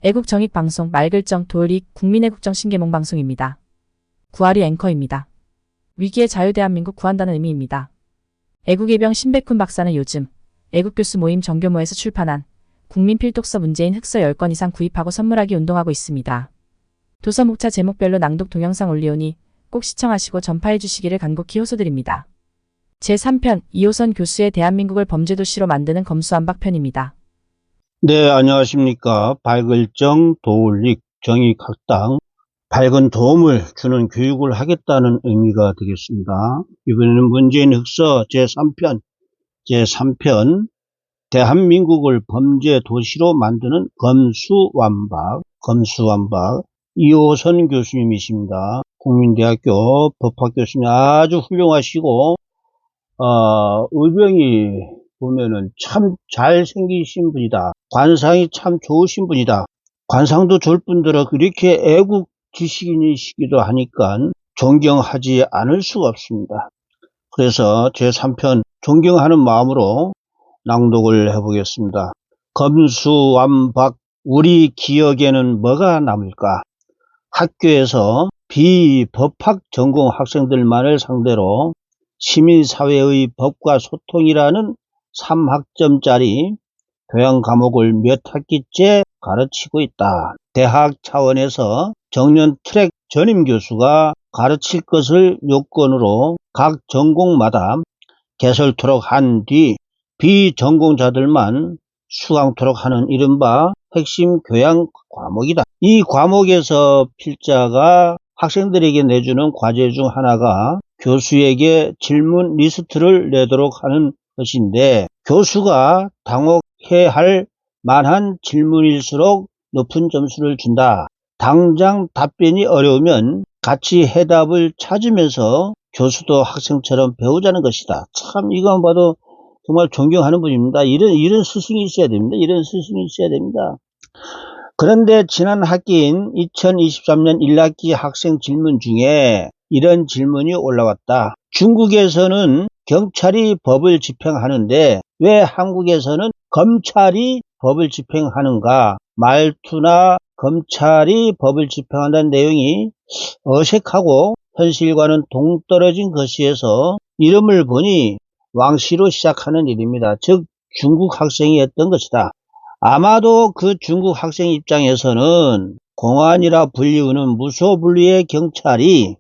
애국정익방송 말글정 도을익 국민애국정 신개몽 방송입니다. 구아리 앵커입니다. 위기의 자유대한민국 구한다는 의미입니다. 애국예병 신백훈 박사는 요즘 애국교수 모임 정교모에서 출판한 국민필독서 문재인 흑서 10권 이상 구입하고 선물하기 운동하고 있습니다. 도서 목차 제목별로 낭독 동영상 올리오니 꼭 시청하시고 전파해 주시기를 간곡히 호소드립니다. 제3편 이호선 교수의 대한민국을 범죄도시로 만드는 검수완박 편입니다. 네, 안녕하십니까. 발글정 도울릭 정익학당 밝은 도움을 주는 교육을 하겠다는 의미가 되겠습니다. 이번에는 문재인 흑서 제3편 대한민국을 범죄 도시로 만드는 검수완박 이호선 교수님이십니다. 국민대학교 법학 교수님 아주 훌륭하시고 의병이 보면은 참 잘생기신 분이다. 관상이 참 좋으신 분이다. 관상도 좋을 뿐더러 그렇게 애국 지식인이시기도 하니까 존경하지 않을 수가 없습니다. 그래서 제3편 존경하는 마음으로 낭독을 해보겠습니다. 검수완박, 우리 기억에는 뭐가 남을까? 학교에서 비법학 전공 학생들만을 상대로 시민사회의 법과 소통이라는 3학점짜리 교양 과목을 몇 학기째 가르치고 있다. 대학 차원에서 정년 트랙 전임 교수가 가르칠 것을 요건으로 각 전공마다 개설토록 한 뒤 비전공자들만 수강토록 하는 이른바 핵심 교양 과목이다. 이 과목에서 필자가 학생들에게 내주는 과제 중 하나가 교수에게 질문 리스트를 내도록 하는 것인데, 교수가 당혹해 할 만한 질문일수록 높은 점수를 준다. 당장 답변이 어려우면 같이 해답을 찾으면서 교수도 학생처럼 배우자는 것이다. 참 이것만 봐도 정말 존경하는 분입니다. 이런 스승이 있어야 됩니다. 이런 스승이 있어야 됩니다. 그런데 지난 학기인 2023년 1학기 학생 질문 중에 이런 질문이 올라왔다. 중국에서는 경찰이 법을 집행하는데 왜 한국에서는 검찰이 법을 집행하는가? 말투나 검찰이 법을 집행한다는 내용이 어색하고 현실과는 동떨어진 것이어서 이름을 보니 왕씨로 시작하는 일입니다. 즉 중국 학생이었던 것이다. 아마도 그 중국 학생 입장에서는 공안이라 불리우는 무소불위의 경찰이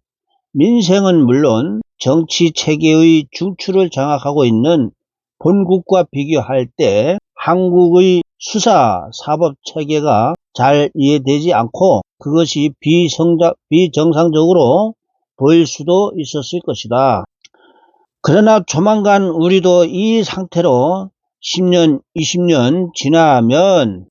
민생은 물론 정치 체계의 중추를 장악하고 있는 본국과 비교할 때 한국의 수사 사법 체계가 잘 이해되지 않고 그것이 비정상적으로 보일 수도 있었을 것이다. 그러나 조만간 우리도 이 상태로 10년, 20년 지나면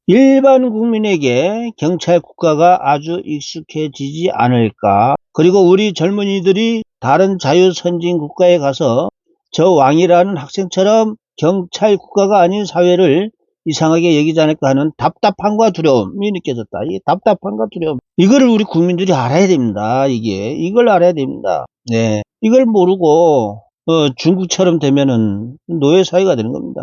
일반 국민에게 경찰 국가가 아주 익숙해지지 않을까. 그리고 우리 젊은이들이 다른 자유선진 국가에 가서 저 왕이라는 학생처럼 경찰 국가가 아닌 사회를 이상하게 여기지 않을까 하는 답답함과 두려움이 느껴졌다. 이 답답함과 두려움. 이거를 우리 국민들이 알아야 됩니다. 이걸 알아야 됩니다. 네. 이걸 모르고, 중국처럼 되면은 노예사회가 되는 겁니다.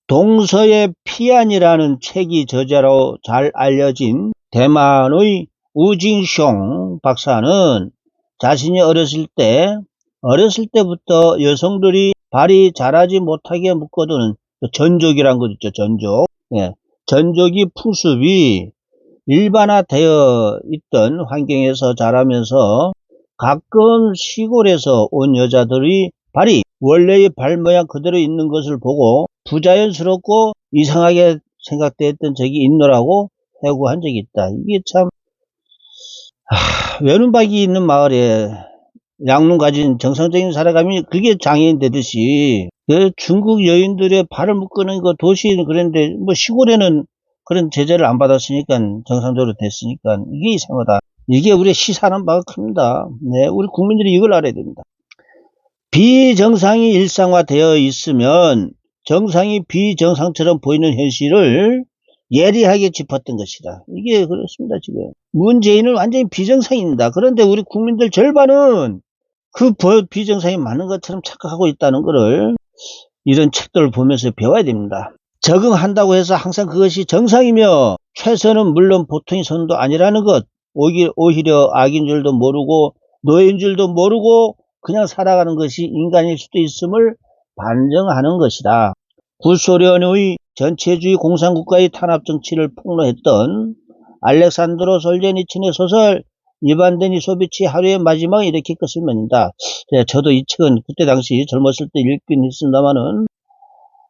동서의 피안이라는 책이 저자로 잘 알려진 대만의 우징숑 박사는 자신이 어렸을 때부터 여성들이 발이 자라지 못하게 묶어두는 전족이란 것 있죠, 전족. 예, 전족이 풍습이 일반화되어 있던 환경에서 자라면서 가끔 시골에서 온 여자들이 발이 원래의 발 모양 그대로 있는 것을 보고 부자연스럽고 이상하게 생각되었던 적이 있노라고 해고한 적이 있다. 이게 참 외눈박이 있는 마을에 양눈 가진 정상적인 사람이 그게 장애인 되듯이 그 중국 여인들의 발을 묶는 거 도시에는 그랬는데 뭐 시골에는 그런 제재를 안 받았으니까 정상적으로 됐으니까 이게 이상하다. 이게 우리의 시사하는 바가 큽니다. 네, 우리 국민들이 이걸 알아야 됩니다. 비정상이 일상화되어 있으면 정상이 비정상처럼 보이는 현실을 예리하게 짚었던 것이다. 이게 그렇습니다. 지금 문재인은 완전히 비정상입니다. 그런데 우리 국민들 절반은 그 비정상이 맞는 것처럼 착각하고 있다는 것을 이런 책들을 보면서 배워야 됩니다. 적응한다고 해서 항상 그것이 정상이며 최선은 물론 보통의 선도 아니라는 것, 오히려 악인 줄도 모르고 노예인 줄도 모르고 그냥 살아가는 것이 인간일 수도 있음을 반증하는 것이다. 구소련의 전체주의 공산국가의 탄압 정치를 폭로했던 알렉산드로 솔제니친의 소설 이반데니 소비치 하루의 마지막은 이렇게 끝을 맺는다. 저도 이 책은 그때 당시 젊었을 때 읽긴 했습니다마는,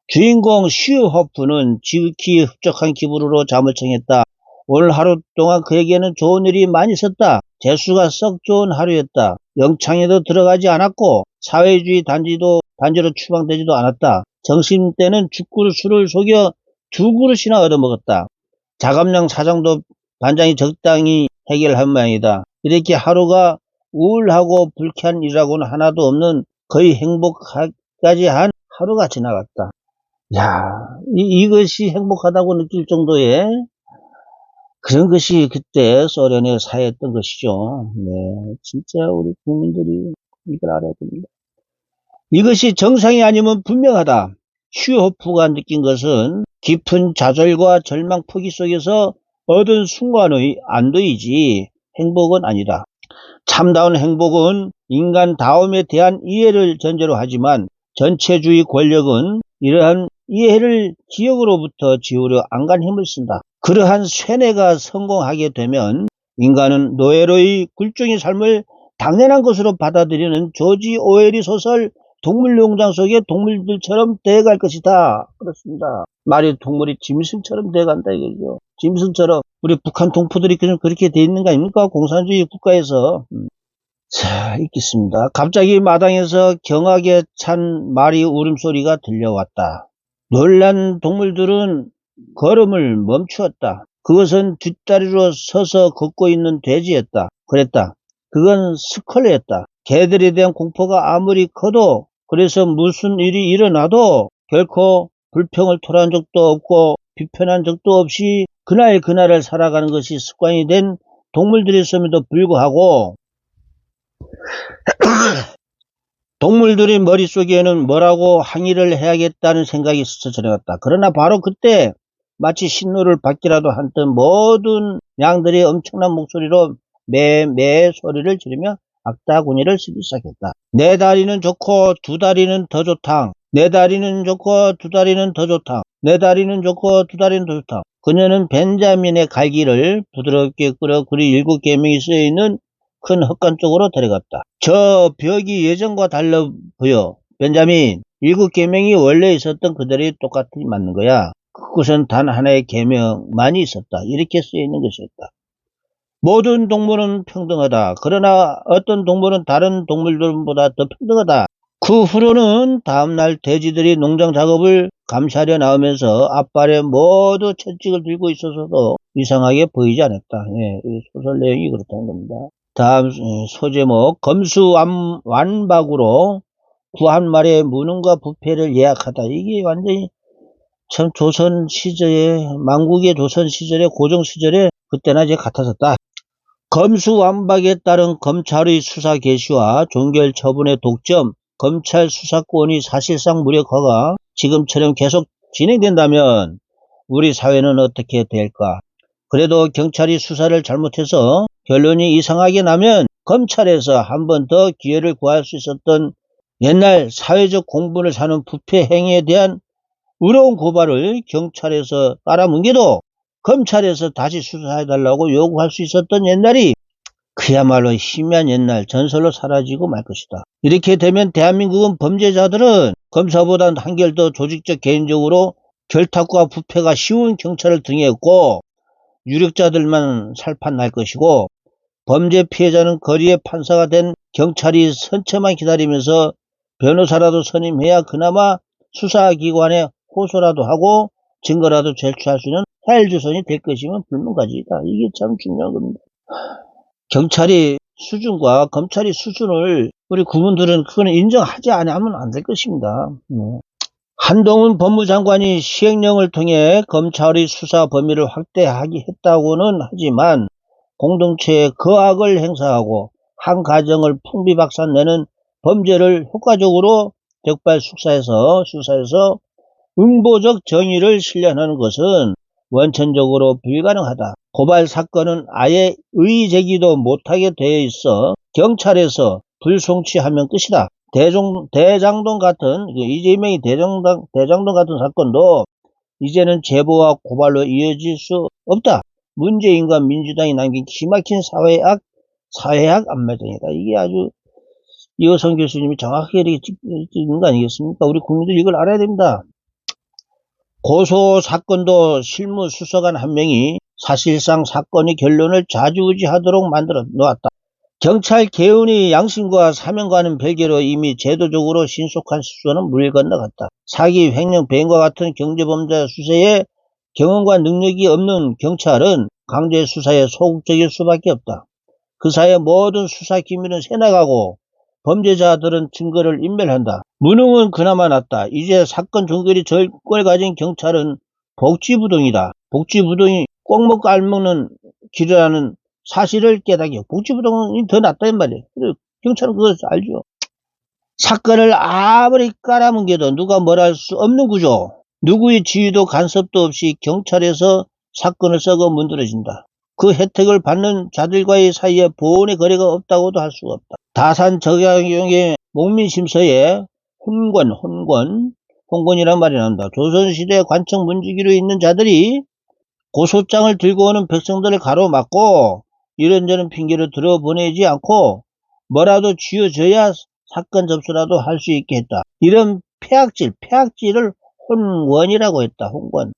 주인공 슈호프는 지극히 흡족한 기분으로 잠을 청했다. 오늘 하루 동안 그에게는 좋은 일이 많이 있었다. 재수가 썩 좋은 하루였다. 영창에도 들어가지 않았고 사회주의 단지로 추방되지도 않았다. 점심때는 죽구를 술을 속여 2그릇이나 얻어먹었다. 자감량 사정도 반장이 적당히 해결한 모양이다. 이렇게 하루가 우울하고 불쾌한 일하고는 하나도 없는 거의 행복까지 한 하루가 지나갔다. 야, 이것이 행복하다고 느낄 정도의 그런 것이 그때 소련의 사회였던 것이죠. 네, 진짜 우리 국민들이 이걸 알아야 됩니다. 이것이 정상이 아니면 분명하다. 슈호프가 느낀 것은 깊은 좌절과 절망 포기 속에서 얻은 순간의 안도이지 행복은 아니다. 참다운 행복은 인간다움에 대한 이해를 전제로 하지만 전체주의 권력은 이러한 이해를 기억으로부터 지우려 안간 힘을 쓴다. 그러한 쇠뇌가 성공하게 되면 인간은 노예로의 굴종의 삶을 당연한 것으로 받아들이는 조지 오웰의 소설 동물농장 속의 동물들처럼 돼갈 것이다. 그렇습니다. 말이 동물이 짐승처럼 돼간다 이거죠. 짐승처럼 우리 북한 동포들이 그냥 그렇게 돼 있는 거 아닙니까? 공산주의 국가에서. 자, 읽겠습니다. 갑자기 마당에서 경악에 찬 말이 울음소리가 들려왔다. 놀란 동물들은 걸음을 멈추었다. 그것은 뒷다리로 서서 걷고 있는 돼지였다. 그랬다. 그건 스컬레였다. 개들에 대한 공포가 아무리 커도, 그래서 무슨 일이 일어나도 결코 불평을 토로한 적도 없고 비판한 적도 없이 그날을 살아가는 것이 습관이 된 동물들이었음에도 불구하고 동물들의 머릿속에는 뭐라고 항의를 해야겠다는 생각이 스쳐 지나갔다. 그러나 바로 그때 마치 신호를 받기라도 한 듯 모든 양들이 엄청난 목소리로 매매 소리를 지르며 악다구니를 쓰기 시작했다. 내 다리는 좋고 2다리는 더 좋다. 내 다리는 좋고 2다리는 더 좋다. 내 다리는 좋고 2다리는 더 좋다. 그녀는 벤자민의 갈기를 부드럽게 끌어 그리 7계명이 쓰여있는 큰 헛간 쪽으로 데려갔다. 저 벽이 예전과 달라 보여. 벤자민, 7계명이 원래 있었던 그대로 똑같이 맞는 거야. 그곳은 단 하나의 계명만이 있었다. 이렇게 쓰여있는 것이었다. 모든 동물은 평등하다. 그러나 어떤 동물은 다른 동물들보다 더 평등하다. 그 후로는 다음날 돼지들이 농장 작업을 감시하려 나오면서 앞발에 모두 채찍을 들고 있어서도 이상하게 보이지 않았다. 예, 소설 내용이 그렇다는 겁니다. 다음 소제목, 검수완박으로 구한말의 무능과 부패를 예약하다. 이게 완전히 참 조선 시절에, 만국의 조선 시절에, 고종 시절에 그때나 이제 같았었다. 검수완박에 따른 검찰의 수사 개시와 종결 처분의 독점, 검찰 수사권이 사실상 무력화가 지금처럼 계속 진행된다면 우리 사회는 어떻게 될까? 그래도 경찰이 수사를 잘못해서 결론이 이상하게 나면 검찰에서 한 번 더 기회를 구할 수 있었던 옛날 사회적 공분을 사는 부패 행위에 대한 의로운 고발을 경찰에서 깔아뭉개도 검찰에서 다시 수사해달라고 요구할 수 있었던 옛날이 그야말로 희미한 옛날 전설로 사라지고 말 것이다. 이렇게 되면 대한민국은 범죄자들은 검사보다 한결 더 조직적 개인적으로 결탁과 부패가 쉬운 경찰을 등에 업고 유력자들만 살판날 것이고, 범죄 피해자는 거리의 판사가 된 경찰이 선처만 기다리면서 변호사라도 선임해야 그나마 수사기관에 호소라도 하고 증거라도 제출할 수 있는 헬조선이 될 것이면 불문가지이다. 이게 참 중요한 겁니다. 경찰이 수준과 검찰이 수준을 우리 국민들은 그거는 인정하지 않으면 안 될 것입니다. 한동훈 법무장관이 시행령을 통해 검찰의 수사 범위를 확대하기 했다고는 하지만 공동체에 거악을 행사하고 한 가정을 풍비박산내는 범죄를 효과적으로 적발 수사해서 응보적 정의를 실현하는 것은 원천적으로 불가능하다. 고발 사건은 아예 의의 제기도 못하게 되어 있어 경찰에서 불송치하면 끝이다. 대장동 같은 이재명이 대장동 같은 사건도 이제는 제보와 고발로 이어질 수 없다. 문재인과 민주당이 남긴 기막힌 사회학 안마장이다. 이게 아주 이호성 교수님이 정확하게 이렇게 찍는 거 아니겠습니까? 우리 국민들 이걸 알아야 됩니다. 고소 사건도 실무 수사관 한 명이 사실상 사건의 결론을 좌지우지하도록 만들어 놓았다. 경찰 개헌의 양심과 사명과는 별개로 이미 제도적으로 신속한 수사는 물 건너갔다. 사기, 횡령, 배임과 같은 경제범죄 수사에 경험과 능력이 없는 경찰은 강제 수사에 소극적일 수밖에 없다. 그 사이에 모든 수사 기밀은 새나가고 범죄자들은 증거를 인멸한다. 무능은 그나마 낫다. 이제 사건 종결이 절권을 가진 경찰은 복지부동이다. 복지부동이 꼭 먹고 알 먹는 길이라는 사실을 깨닫게 복지부동이 더 낫다는 말이에요. 경찰은 그걸 알죠. 사건을 아무리 깔아뭉개도 누가 뭘 할 수 없는 구조. 누구의 지휘도 간섭도 없이 경찰에서 사건을 썩어 문드러진다. 그 혜택을 받는 자들과의 사이에 보온의 거래가 없다고도 할 수가 없다. 다산 적용의 목민심서에 혼권이란 말이 나온다. 조선시대 관청 문지기로 있는 자들이 고소장을 들고 오는 백성들을 가로막고 이런저런 핑계를 들어보내지 않고 뭐라도 쥐어줘야 사건 접수라도 할 수 있게 했다. 이런 폐악질을 혼권이라고 했다. 혼권.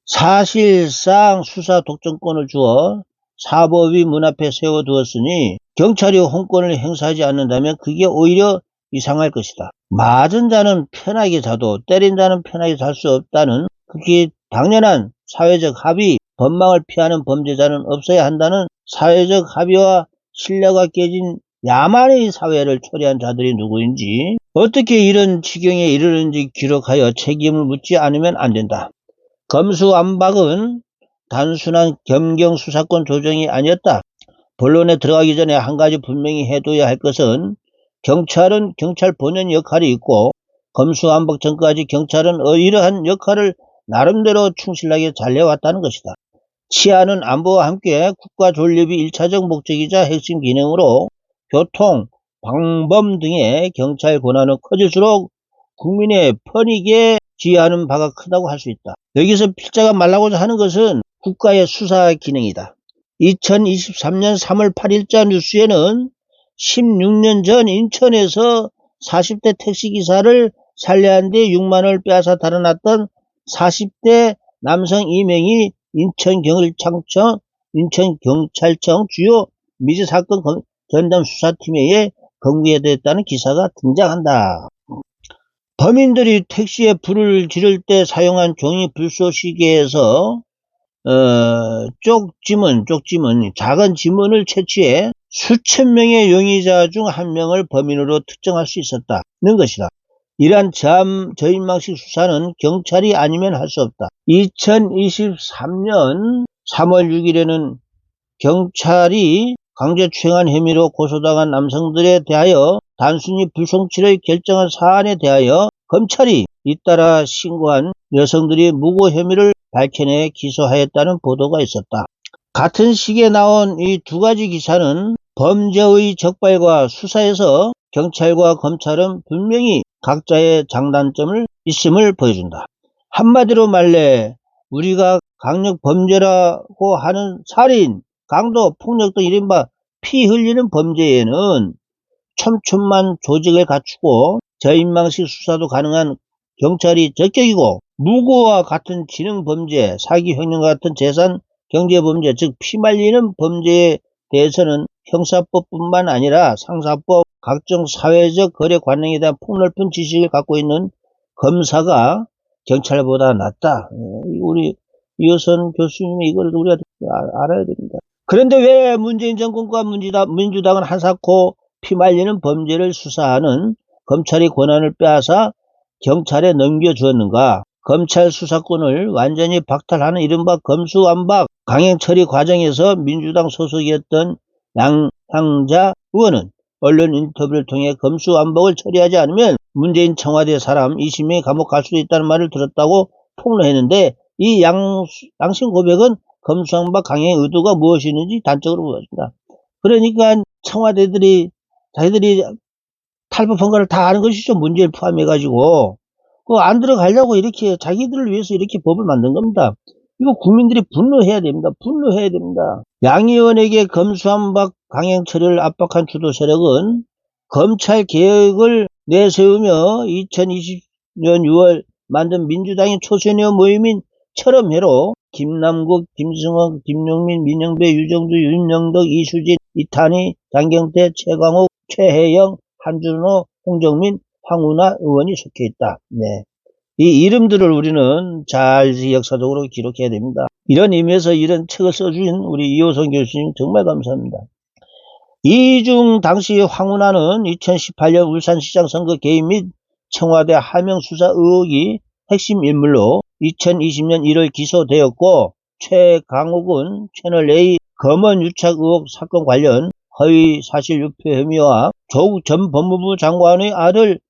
사실상 수사 독점권을 주어 사법위 문 앞에 세워두었으니 경찰이 혼권을 행사하지 않는다면 그게 오히려 이상할 것이다. 맞은 자는 편하게 자도 때린 자는 편하게 잘 수 없다는 그게 당연한 사회적 합의, 법망을 피하는 범죄자는 없어야 한다는 사회적 합의와 신뢰가 깨진 야만의 사회를 초래한 자들이 누구인지 어떻게 이런 지경에 이르는지 기록하여 책임을 묻지 않으면 안 된다. 검수완박은 단순한 검경수사권 조정이 아니었다. 본론에 들어가기 전에 한 가지 분명히 해둬야 할 것은 경찰은 경찰 본연 역할이 있고 검수완박 전까지 경찰은 이러한 역할을 나름대로 충실하게 잘 해왔다는 것이다. 치안은 안보와 함께 국가 존립이 1차적 목적이자 핵심 기능으로 교통, 방범 등의 경찰 권한은 커질수록 국민의 편익에 기여하는 바가 크다고 할 수 있다. 여기서 필자가 말하고자 하는 것은 국가의 수사 기능이다. 2023년 3월 8일자 뉴스에는 16년 전 인천에서 40대 택시기사를 살해한 뒤 6만원을 빼앗아 달아났던 40대 남성 2명이 인천경찰청 주요 미제 사건 전담 수사팀에 의해 검거됐다는 기사가 등장한다. 범인들이 택시에 불을 지를 때 사용한 종이 불쏘시개에서 쪽지문, 작은 지문을 채취해 수천 명의 용의자 중 한 명을 범인으로 특정할 수 있었다는 것이다. 이러한 저인망식 수사는 경찰이 아니면 할 수 없다. 2023년 3월 6일에는 경찰이 강제추행한 혐의로 고소당한 남성들에 대하여 단순히 불송치를 결정한 사안에 대하여 검찰이 잇따라 신고한 여성들이 무고 혐의를 밝혀내 기소하였다는 보도가 있었다. 같은 시기에 나온 이 두 가지 기사는 범죄의 적발과 수사에서 경찰과 검찰은 분명히 각자의 장단점을 있음을 보여준다. 한마디로 말해 우리가 강력 범죄라고 하는 살인, 강도, 폭력 등 이른바 피 흘리는 범죄에는 촘촘한 조직을 갖추고 저인망식 수사도 가능한 경찰이 적격이고 무고와 같은 지능범죄, 사기, 횡령 같은 재산 경제범죄, 즉 피말리는 범죄에 대해서는 형사법뿐만 아니라 상사법, 각종 사회적 거래 관행에 대한 폭넓은 지식을 갖고 있는 검사가 경찰보다 낫다. 우리 이호선 교수님이 이걸 우리가 알아야 됩니다. 그런데 왜 문재인 정권과 민주당은 한사코 피말리는 범죄를 수사하는 검찰의 권한을 빼앗아 경찰에 넘겨주었는가? 검찰 수사권을 완전히 박탈하는 이른바 검수완박 강행 처리 과정에서 민주당 소속이었던 양향자 의원은 언론 인터뷰를 통해 검수완박을 처리하지 않으면 문재인 청와대 사람 20명이 감옥 갈 수도 있다는 말을 들었다고 폭로했는데 이 양심 고백은 검수완박 강행의 의도가 무엇이었는지 단적으로 보여준다. 그러니까 청와대들이 자기들이 탈법한 거를 다 아는 것이죠. 문제를 포함해가지고. 안 들어가려고 이렇게 자기들을 위해서 이렇게 법을 만든 겁니다. 이거 국민들이 분노해야 됩니다. 분노해야 됩니다. 양 의원에게 검수완박 강행 처리를 압박한 주도 세력은 검찰 개혁을 내세우며 2020년 6월 만든 민주당의 초선의원 모임인 철험회로 김남국, 김승원, 김용민, 민영배, 유정주, 윤영덕, 이수진, 이탄희, 장경태, 최광욱, 최혜영, 한준호, 홍정민, 황운하 의원이 속해 있다. 네. 이 이름들을 우리는 잘 역사적으로 기록해야 됩니다. 이런 의미에서 이런 책을 써준 우리 이호선 교수님 정말 감사합니다. 이중 당시 황운하는 2018년 울산시장 선거 개입 및 청와대 하명 수사 의혹이 핵심 인물로 2020년 1월 기소되었고, 최강욱은 채널A 검언 유착 의혹 사건 관련 허위 사실 유포 혐의와 조국 전 법무부 장관의 아들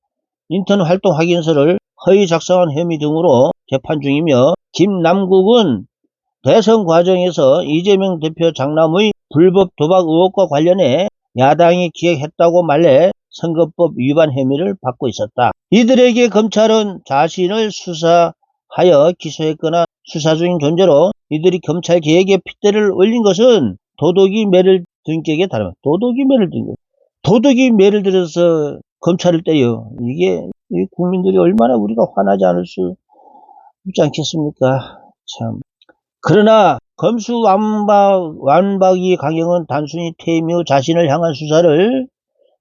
인턴 활동 확인서를 허위 작성한 혐의 등으로 재판 중이며, 김남국은 대선 과정에서 이재명 대표 장남의 불법 도박 의혹과 관련해 야당이 기획했다고 말해 선거법 위반 혐의를 받고 있었다. 이들에게 검찰은 자신을 수사하여 기소했거나 수사 중인 존재로 이들이 검찰 개혁에 핏대를 올린 것은 도덕이 매를 든 격에 다릅니다. 도덕이 매를 든 격. 도덕이 매를 들어서 검찰을 때려. 이게 국민들이 얼마나 우리가 화나지 않을 수 있지 않겠습니까? 참. 그러나 검수완박이 강행은 단순히 퇴임 이후 자신을 향한 수사를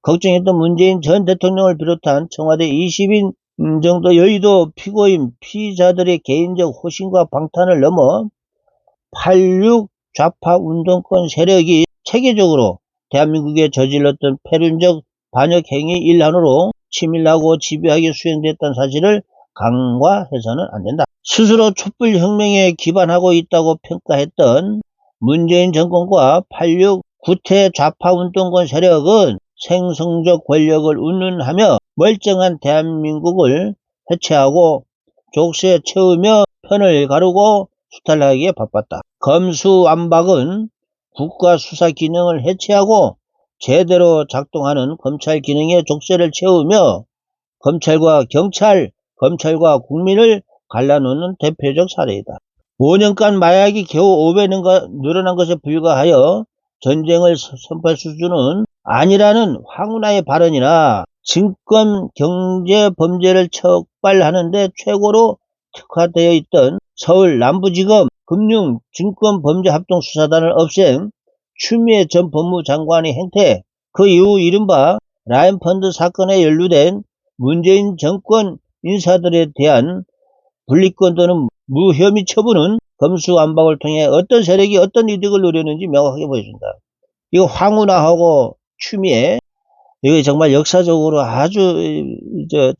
걱정했던 문재인 전 대통령을 비롯한 청와대 20인 정도 여의도 피고인 피의자들의 개인적 호신과 방탄을 넘어 8.6 좌파 운동권 세력이 체계적으로 대한민국에 저질렀던 패륜적 반역 행위 일환으로 치밀하고 집요하게 수행됐다는 사실을 간과해서는 안 된다. 스스로 촛불혁명에 기반하고 있다고 평가했던 문재인 정권과 8.6 구태 좌파 운동권 세력은 생성적 권력을 운운하며 멀쩡한 대한민국을 해체하고 족쇄에 채우며 편을 가르고 수탈하기에 바빴다. 검수완박은 국가 수사 기능을 해체하고 제대로 작동하는 검찰 기능의 족쇄를 채우며 검찰과 경찰, 검찰과 국민을 갈라놓는 대표적 사례이다. 5년간 마약이 겨우 5배 늘어난 것에 불과하여 전쟁을 선포할 수준은 아니라는 황운하의 발언이나 증권 경제 범죄를 척발하는데 최고로 특화되어 있던 서울 남부지검 금융증권범죄합동수사단을 없앤 추미애 전 법무장관의 행태, 그 이후 이른바 라인펀드 사건에 연루된 문재인 정권 인사들에 대한 분리권 또는 무혐의 처분은 검수완박을 통해 어떤 세력이 어떤 이득을 누렸는지 명확하게 보여준다. 이거 황운하하고 추미애, 이거 정말 역사적으로 아주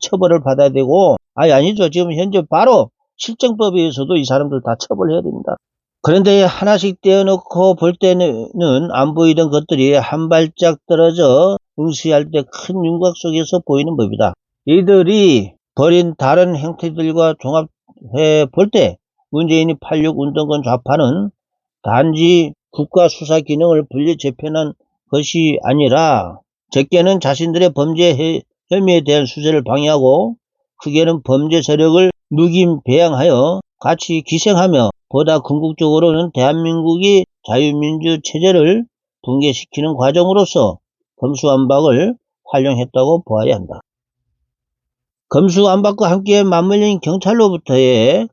처벌을 받아야 되고, 아니죠. 지금 현재 바로 실정법에 의해서도 이 사람들 다 처벌해야 됩니다. 그런데 하나씩 떼어놓고 볼 때는 안 보이던 것들이 한 발짝 떨어져 응시할 때 큰 윤곽 속에서 보이는 법이다. 이들이 벌인 다른 행태들과 종합해 볼 때 문재인이 8.6 운동권 좌파는 단지 국가 수사 기능을 분리 재편한 것이 아니라 적게는 자신들의 범죄 혐의에 대한 수사를 방해하고 크게는 범죄 세력을 묵인 배양하여 같이 기생하며 보다 궁극적으로는 대한민국이 자유민주 체제를 붕괴시키는 과정으로서 검수완박을 활용했다고 보아야 한다. 검수완박과 함께 맞물린 검찰로부터의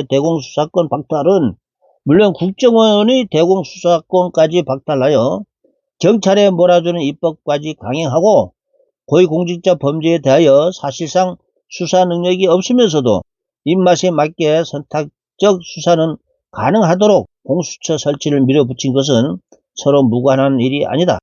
대공수사권 박탈은 물론 국정원의 대공수사권까지 박탈하여 경찰에 몰아주는 입법까지 강행하고 고위공직자 범죄에 대하여 사실상 수사 능력이 없으면서도 입맛에 맞게 선택적 수사는 가능하도록 공수처 설치를 밀어붙인 것은 서로 무관한 일이 아니다.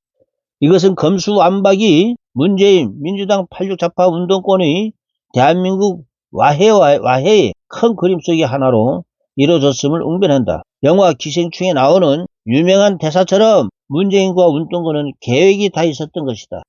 이것은 검수완박이 문재인 민주당 8.6 좌파 운동권의 대한민국 와해의 큰 그림 속의 하나로 이루어졌음을 웅변한다. 영화 기생충에 나오는 유명한 대사처럼 문재인과 운동권은 계획이 다 있었던 것이다.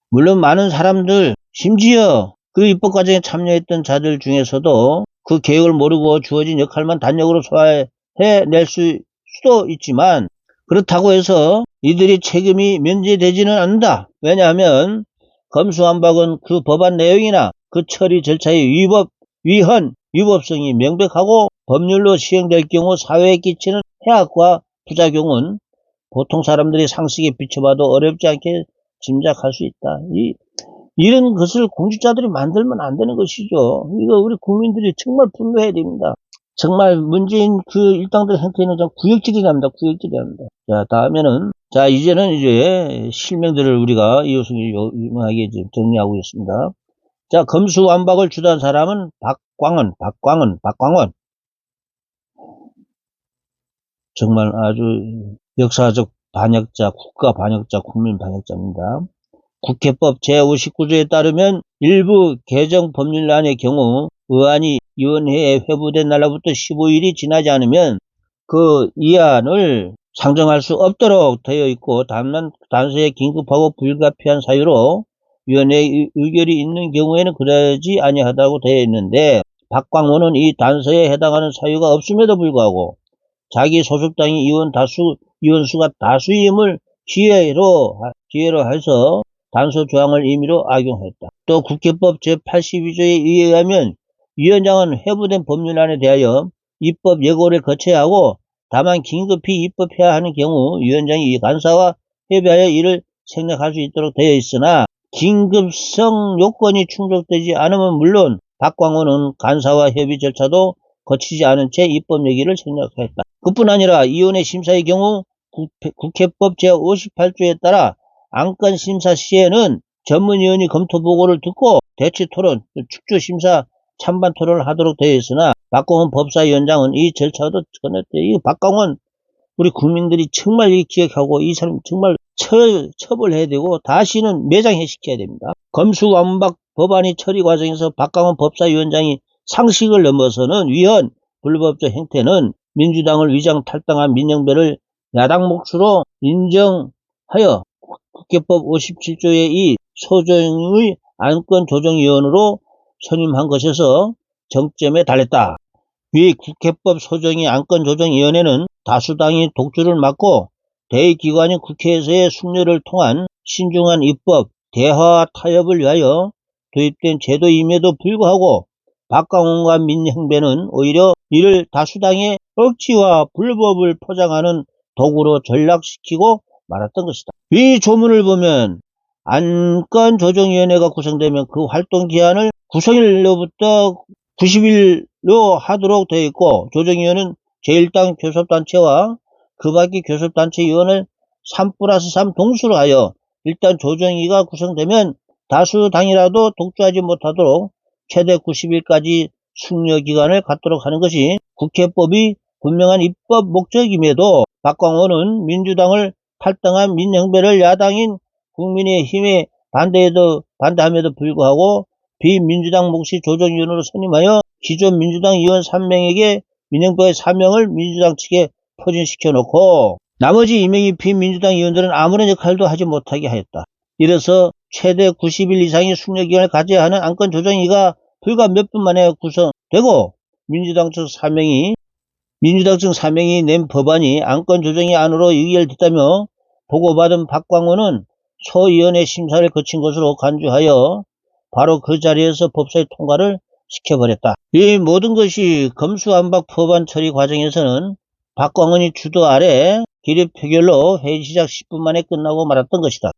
물론 많은 사람들, 심지어 그 입법 과정에 참여했던 자들 중에서도 그 계획을 모르고 주어진 역할만 단역으로 소화해낼 수도 있지만 그렇다고 해서 이들이 책임이 면제되지는 않는다. 왜냐하면 검수완박은 그 법안 내용이나 그 처리 절차의 위헌, 위법성이 명백하고 법률로 시행될 경우 사회에 끼치는 해악과 부작용은 보통 사람들이 상식에 비춰봐도 어렵지 않게 짐작할 수 있다. 이런 것을 공직자들이 만들면 안 되는 것이죠. 이거 우리 국민들이 정말 분노해야 됩니다. 정말 문재인 그 일당들 행태는 좀 구역질이 납니다. 구역질이 납니다. 자, 다음에는, 자, 이제 실명들을 우리가 유명하게 정리하고 있습니다. 자, 검수완박을 주도한 사람은 박광원. 정말 아주 역사적 반역자, 국가 반역자, 국민 반역자입니다. 국회법 제59조에 따르면 일부 개정 법률안의 경우 의안이 위원회에 회부된 날로부터 15일이 지나지 않으면 그 이안을 상정할 수 없도록 되어 있고 다만 단서에 긴급하고 불가피한 사유로 위원회의 의결이 있는 경우에는 그러지 아니하다고 되어 있는데 박광호는 이 단서에 해당하는 사유가 없음에도 불구하고 자기 소속당이 의원수가 다수임을 기회로 해서 단서 조항을 임의로 악용했다. 또 국회법 제82조에 의하면 위원장은 회부된 법률안에 대하여 입법 예고를 거쳐야 하고 다만 긴급히 입법해야 하는 경우 위원장이 간사와 협의하여 이를 생략할 수 있도록 되어 있으나 긴급성 요건이 충족되지 않으면 물론 박광호는 간사와 협의 절차도 거치지 않은 채 입법 얘기를 생략했다. 그뿐 아니라 위원회 심사의 경우 국회법 제58조에 따라 안건 심사 시에는 전문위원이 검토 보고를 듣고 대치 토론, 축조 심사, 찬반 토론을 하도록 되어 있으나 박광원 법사위원장은 이 절차도 전했대. 이 박광원 우리 국민들이 정말 기억하고 이 사람 정말 처벌해야 되고 다시는 매장해시켜야 됩니다. 검수완박 법안이 처리 과정에서 박광원 법사위원장이 상식을 넘어서는 위헌, 불법적 행태는 민주당을 위장 탈당한 민영배를 야당 몫으로 인정하여 국회법 57조의 이 소정의 안건조정위원으로 선임한 것에서 정점에 달했다. 위 국회법 소정의 안건조정위원회는 다수당이 독주를 맡고 대의기관인 국회에서의 숙려를 통한 신중한 입법, 대화와 타협을 위하여 도입된 제도임에도 불구하고 박광원과 민형배는 오히려 이를 다수당의 억지와 불법을 포장하는 도구로 전락시키고 말았던 것이다. 위 조문을 보면 안건조정위원회가 구성되면 그 활동 기한을 구성일로부터 90일로 하도록 되어 있고 조정위원은 제1당 교섭단체와 그 밖의 교섭단체위원을 3+3 동수로 하여 일단 조정위가 구성되면 다수당이라도 독주하지 못하도록 최대 90일까지 숙려기간을 갖도록 하는 것이 국회법이 분명한 입법 목적임에도 박광원은 민주당을 탈당한 민형배를 야당인 국민의힘에 반대함에도 불구하고 비민주당 몫이 조정위원으로 선임하여 기존 민주당 의원 3명에게 민형배의 사명을 민주당 측에 포진시켜 놓고 나머지 2명의 비민주당 의원들은 아무런 역할도 하지 못하게 하였다. 이래서 최대 90일 이상의 숙려기간을 가져야 하는 안건조정위가 불과 몇 분 만에 구성되고 민주당 측 4명이 낸 법안이 안건조정위 안으로 의결됐다며 보고받은 박광호는 소위원회 심사를 거친 것으로 간주하여 바로 그 자리에서 법사위 통과를 시켜버렸다. 이 모든 것이 검수완박 법안 처리 과정에서는 박광원이 주도 아래 기립 표결로 회의 시작 10분 만에 끝나고 말았던 것이다.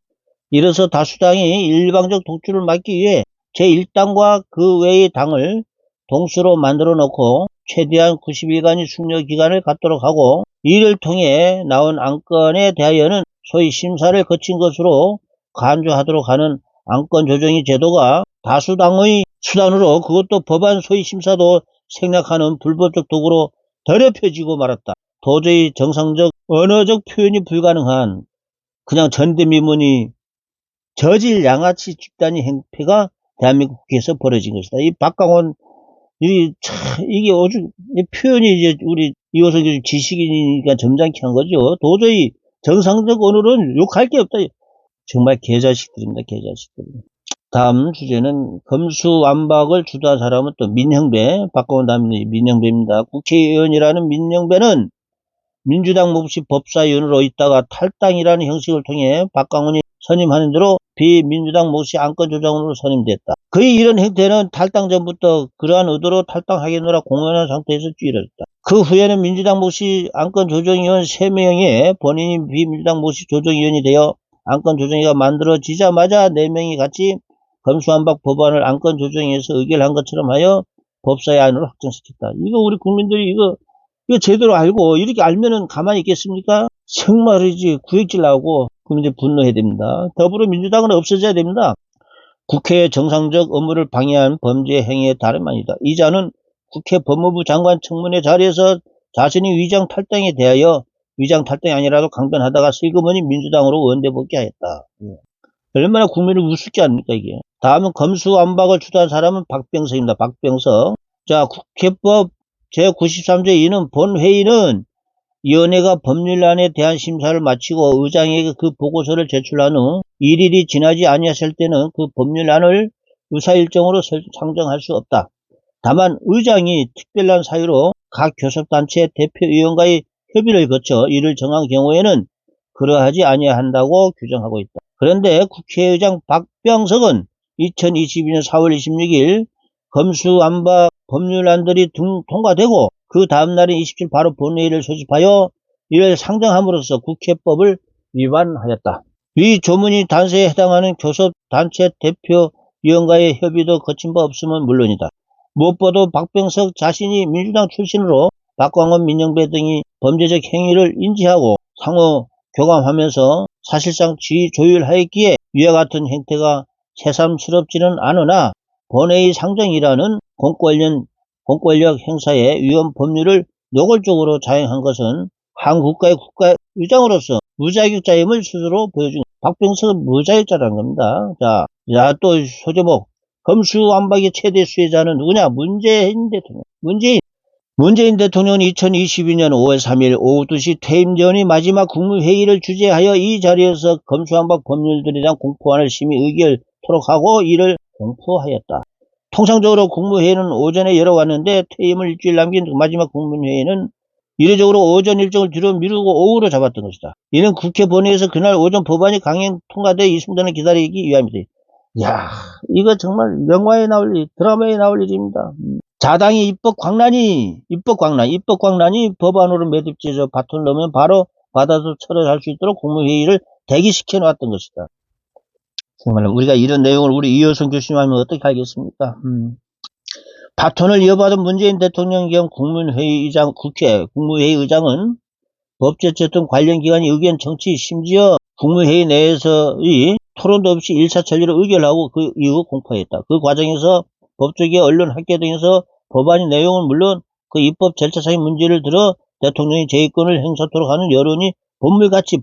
이래서 다수당이 일방적 독주를 막기 위해 제1당과 그 외의 당을 동수로 만들어 놓고 최대한 90일간의 숙려 기간을 갖도록 하고 이를 통해 나온 안건에 대하여는 소위 심사를 거친 것으로 간주하도록 하는 안건조정위 제도가 다수당의 수단으로 그것도 법안 소위 심사도 생략하는 불법적 도구로 더럽혀지고 말았다. 도저히 정상적 언어적 표현이 불가능한 그냥 전대미문이 저질 양아치 집단의 행패가 대한민국 국회에서 벌어진 것이다. 이 박광원 이게 오죽 표현이 이제 우리 이호석 지식인이니까 점잖게 한 거죠. 도저히 정상적 언어로는 욕할 게 없다. 정말 개자식들입니다. 개자식들. 다음 주제는 검수완박을 주도한 사람은 또 민형배, 바꿔온 다음에 민형배입니다. 국회의원이라는 민형배는 민주당 몫이 법사위원으로 있다가 탈당이라는 형식을 통해 박광훈이 선임하는 대로 비민주당 몫이 안건조정으로 선임됐다. 그의 이런 행태는 탈당 전부터 그러한 의도로 탈당하겠노라 공언한 상태에서 찌르졌다. 그 후에는 민주당 몫이 안건조정위원 3명에 본인이 비민주당 몫이 조정위원이 되어 안건조정위가 만들어지자마자 4명이 같이 검수완박 법안을 안건조정위에서 의결한 것처럼 하여 법사위 안으로 확정시켰다. 이거 우리 국민들이 이거 제대로 알고 이렇게 알면은 가만히 있겠습니까? 정말이지 구역질 나오고 국민들이 분노해야 됩니다. 더불어민주당은 없어져야 됩니다. 국회의 정상적 업무를 방해한 범죄 행위의 다름 아니다. 이자는 국회 법무부 장관 청문회 자리에서 자신이 위장 탈당에 대하여 위장 탈당이 아니라도 강변하다가 슬그머니 민주당으로 원대 복귀하였다. 얼마나 국민을 우습게 합니까 이게. 다음은 검수완박을 주도한 사람은 박병석입니다. 박병석. 자, 국회법 제93조 2는 본회의는 위원회가 법률안에 대한 심사를 마치고 의장에게 그 보고서를 제출한 후 1일이 지나지 아니했을 때는 그 법률안을 의사일정으로 상정할 수 없다. 다만 의장이 특별한 사유로 각 교섭단체 대표위원과의 협의를 거쳐 이를 정한 경우에는 그러하지 아니한다고 규정하고 있다. 그런데 국회의장 박병석은 2022년 4월 26일 검수완박 법률안들이 통과되고 그 다음날인 27일 바로 본회의를 소집하여 이를 상정함으로써 국회법을 위반하였다. 위 조문이 단서에 해당하는 교섭단체 대표위원과의 협의도 거친 바 없음은 물론이다. 무엇보다 박병석 자신이 민주당 출신으로 박광원, 민영배 등이 범죄적 행위를 인지하고 상호 교감하면서 사실상 지휘 조율하였기에 위와 같은 행태가 새삼스럽지는 않으나 본회의 상정이라는 공권력 행사의 위헌 법률을 노골적으로 자행한 것은 한 국가의 국가의장으로서 무자격자임을 스스로 보여준 박병석은 무자격자라는 겁니다. 자, 또 소제목 검수완박의 최대 수혜자는 누구냐? 문재인 대통령. 문재인 대통령은 2022년 5월 3일 오후 2시 퇴임 전의 마지막 국무회의를 주재하여 이 자리에서 검수완박 법률들에 대한 공포안을 심의 의결토록 하고 이를 공포하였다. 통상적으로 국무회의는 오전에 열어왔는데 퇴임을 일주일 남긴 마지막 국무회의는 이례적으로 오전 일정을 뒤로 미루고 오후로 잡았던 것이다. 이는 국회 본회의에서 그날 오전 법안이 강행 통과돼 이 순간을 기다리기 위함이다. 이야, 이거 정말 영화에 나올 일, 드라마에 나올 일입니다. 자당이 입법 광란이 법안으로 매듭지어서 바톤을 넣으면 바로 받아서 처리할 수 있도록 국무회의를 대기시켜 놨던 것이다. 정말 우리가 이런 내용을 우리 이효성 교수님 하면 어떻게 알겠습니까? 바톤을 이어받은 문재인 대통령 겸 국무회의 의장은 법제처 관련 기관이 의견 정치 심지어 국무회의 내에서의 토론도 없이 1차 처리를 의결하고 그 이후 공포했다. 그 과정에서 법조계, 언론, 학계 등에서 법안의 내용은 물론 그 입법 절차상의 문제를 들어 대통령이 제의권을 행사토록 하는 여론이 본물같이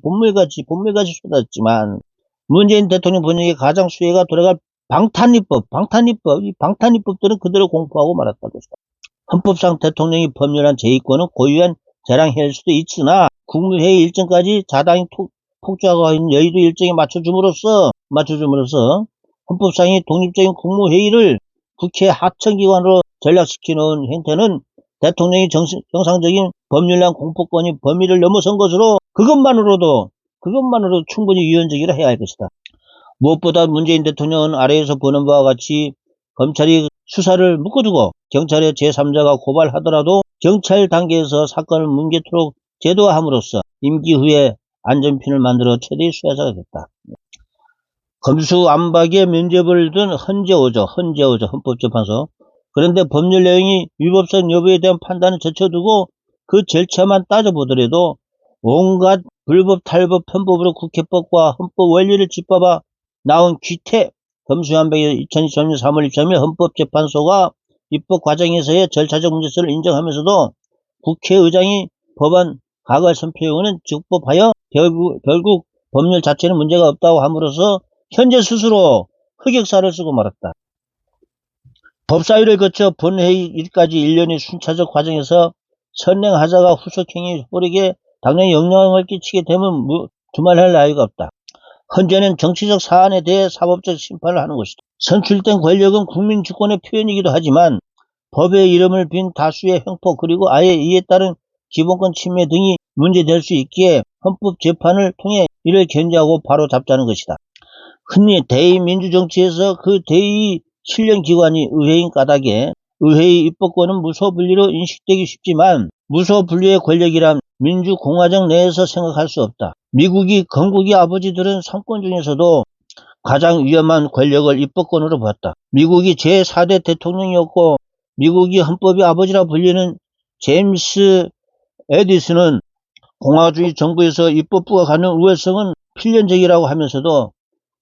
쏟아졌지만 문재인 대통령 본인에게 가장 수혜가 돌아갈 이 방탄입법들은 그대로 공포하고 말았다고 했다. 헌법상 대통령이 법률안 제의권은 고유한 재량해일 수도 있으나 국무회의 일정까지 자당이 폭주하고 있는 여의도 일정에 맞춰줌으로써 헌법상의 독립적인 국무회의를 국회 하청기관으로 전락시켜놓은 행태는 대통령이 정상적인 법률안 공포권이 범위를 넘어선 것으로 그것만으로도 충분히 위헌적이라 해야 할 것이다. 무엇보다 문재인 대통령은 아래에서 보는 바와 같이 검찰이 수사를 묶어두고 경찰의 제3자가 고발하더라도 경찰 단계에서 사건을 뭉개도록 제도화함으로써 임기 후에 안전핀을 만들어 최대의 수혜자가 됐다. 검수완박에 면죄부를 둔 헌재오죠. 헌법재판소. 그런데 법률 내용이 위법성 여부에 대한 판단을 제쳐두고 그 절차만 따져보더라도 온갖 불법, 탈법, 편법으로 국회법과 헌법 원리를 짓밟아 나온 귀태 검수완박의 2023년 3월 23일 헌법재판소가 입법 과정에서의 절차적 문제성을 인정하면서도 국회의장이 법안 가결 선포용은 즉법하여 결국 법률 자체는 문제가 없다고 함으로써 현재 스스로 흑역사를 쓰고 말았다. 법사위를 거쳐 본회의 일까지 1년의 순차적 과정에서 선행하자가 후속행위 효력에 당연히 영향을 끼치게 되면 두말할 나위가 없다. 헌재는 정치적 사안에 대해 사법적 심판을 하는 것이다. 선출된 권력은 국민 주권의 표현이기도 하지만 법의 이름을 빈 다수의 횡포 그리고 아예 이에 따른 기본권 침해 등이 문제될 수 있기에 헌법재판을 통해 이를 견제하고 바로잡자는 것이다. 흔히 대의민주정치에서 그 대의 실령기관이 의회인 까닭에 의회의 입법권은 무소분리로 인식되기 쉽지만 무소분리의 권력이란 민주공화정 내에서 생각할 수 없다. 미국이 건국의 아버지들은 상권 중에서도 가장 위험한 권력을 입법권으로 보았다. 미국이 제4대 대통령이었고 미국이 헌법의 아버지라 불리는 제임스 에디슨은 공화주의 정부에서 입법부가 갖는 우월성은 필연적이라고 하면서도